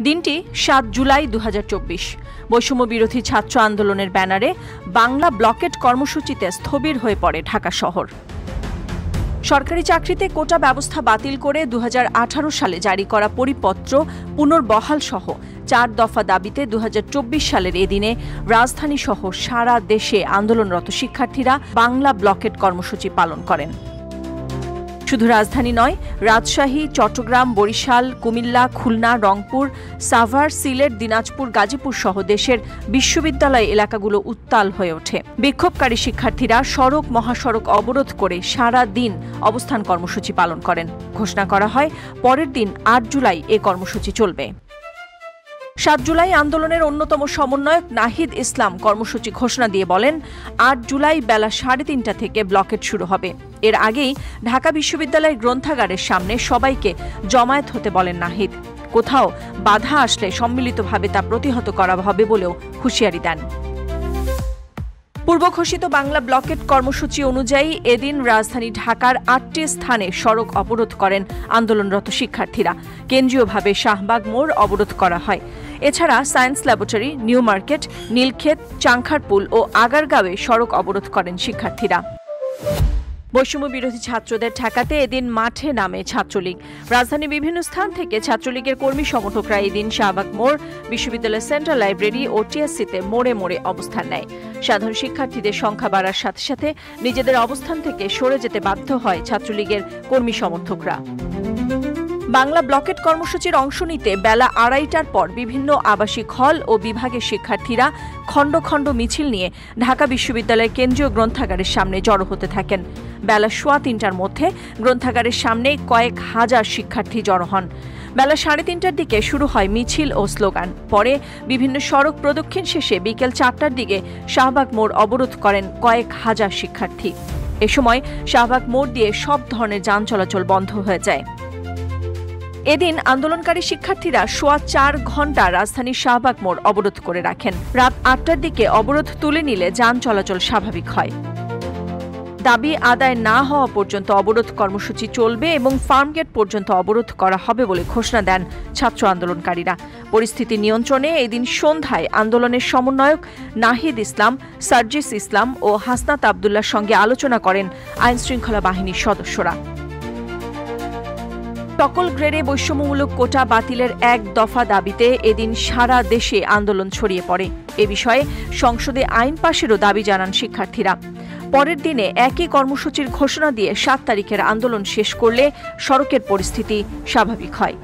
দিনটি ৭ জুলাই ২০২৪। বৈষম্য বিরোধী ছাত্র আন্দোলনের ব্যানারে বাংলা ব্লকেট কর্মসূচিতে স্থবির হয়ে পড়ে ঢাকা শহর। সরকারি চাকরিতে কোটা ব্যবস্থা বাতিল করে ২০১৮ সালে জারি করা পরিপত্র পুনর্বহাল সহ ৪ দফা দাবিতে ২০২৪ সালের এদিনে রাজধানী সহ সারা দেশে আন্দোলনরত শিক্ষার্থীরা বাংলা ব্লকেট কর্মসূচি পালন করেন। শুধু রাজধানী নয়, রাজশাহী, চট্টগ্রাম, বরিশাল, কুমিল্লা, খুলনা, রংপুর, সাভার, সিলেট, দিনাজপুর, গাজীপুর সহ দেশের বিশ্ববিদ্যালয় এলাকাগুলো উত্তাল হয়ে ওঠে। বিক্ষোভকারী শিক্ষার্থীরা সড়ক মহাসড়ক অবরোধ করে সারা দিন অবস্থান কর্মসূচি পালন করেন। ঘোষণা করা হয় পরের দিন ৮ জুলাই এ কর্মসূচি চলবে। ৭ জুলাই আন্দোলনের অন্যতম সমন্বয়ক নাহিদ ইসলাম কর্মসূচি ঘোষণা দিয়ে বলেন, ৮ জুলাই বেলা ৩:৩০ থেকে ব্লকেট শুরু হবে। এর আগেই ঢাকা বিশ্ববিদ্যালয়ের গ্রন্থাগারের সামনে সবাইকে জমায়েত হতে বলেন নাহিদ। কোথাও বাধা আসলে সম্মিলিতভাবে তা প্রতিহত করা হবে বলেও হুঁশিয়ারি দেন। পূর্ব ঘোষিত বাংলা ব্লকেট কর্মসূচি অনুযায়ী এদিন রাজধানী ঢাকার ৮টি স্থানে সড়ক অবরোধ করেন আন্দোলনরত শিক্ষার্থীরা। কেন্দ্রীয়ভাবে শাহবাগ মোড় অবরোধ করা হয়। এছাড়া Science Laboratory, New Market, Nilkhet, Chankharpul ও আগারগাঁওয়ে সড়ক অবরোধ করেন শিক্ষার্থীরা। বৈষম্য বিরোধী ছাত্রদের ঠেকাতে এদিন মাঠে নামে ছাত্রলীগ। রাজধানীর বিভিন্ন স্থান থেকে ছাত্রলীগের কর্মী সমর্থকরা এদিন শাহবাগ মোড়, বিশ্ববিদ্যালয়ের সেন্ট্রাল লাইব্রেরি ও টিএসসিতে মোড়ে মোড়ে অবস্থান নেয়। সাধারণ শিক্ষার্থীদের সংখ্যা বাড়ার সাথে সাথে নিজেদের অবস্থান থেকে সরে যেতে বাধ্য হয় ছাত্রলীগের কর্মী সমর্থকরা। বাংলা ব্লকেট কর্মসূচির অংশ নিতে বেলা ২:৩০টার পর বিভিন্ন আবাসিক হল ও বিভাগের শিক্ষার্থীরা খণ্ড খণ্ড মিছিল নিয়ে ঢাকা বিশ্ববিদ্যালয়ের কেন্দ্রীয় গ্রন্থাগারের সামনে জড়ো হতে থাকেন। বেলা ৩:৩০টার মধ্যে গ্রন্থাগারের সামনে কয়েক হাজার শিক্ষার্থী জড়ো হন। বেলা ৩:৩০টার দিকে শুরু হয় মিছিল ও স্লোগান। পরে বিভিন্ন সড়ক প্রদক্ষিণ শেষে বিকেল ৪টার দিকে শাহবাগ মোড় অবরোধ করেন কয়েক হাজার শিক্ষার্থী। এ সময় শাহবাগ মোড় দিয়ে সব ধরনের যান চলাচল বন্ধ হয়ে যায়। এদিন আন্দোলনকারী শিক্ষার্থীরা সোয়া ৪ ঘণ্টা রাজধানীর শাহবাগ মোড় অবরোধ করে রাখেন। রাত ৮টার দিকে অবরোধ তুলে নিলে যান চলাচল স্বাভাবিক হয়। দাবি আদায় না হওয়া পর্যন্ত অবরোধ কর্মসূচি চলবে এবং ফার্মগেট পর্যন্ত অবরোধ করা হবে বলে ঘোষণা দেন ছাত্র আন্দোলনকারীরা। পরিস্থিতি নিয়ন্ত্রণে এদিন সন্ধ্যায় আন্দোলনের সমন্বয়ক নাহিদ ইসলাম, সার্জিস ইসলাম ও হাসনাত আবদুল্লাহর সঙ্গে আলোচনা করেন আইনশৃঙ্খলা বাহিনীর সদস্যরা। সকল গ্রেডে বৈষম্যমূলক কোটা বাতিলের ১ দফা দাবিতে এদিন সারা দেশে আন্দোলন ছড়িয়ে পড়ে। এ বিষয়ে সংসদে আইন পাশেরও দাবি জানান শিক্ষার্থীরা। পরের দিনে একই কর্মসূচির ঘোষণা দিয়ে ৭ তারিখের আন্দোলন শেষ করলে সড়কের পরিস্থিতি স্বাভাবিক হয়।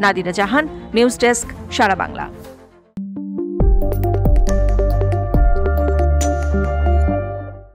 নাদিরা জাহান, নিউজ ডেস্ক, সারা বাংলা।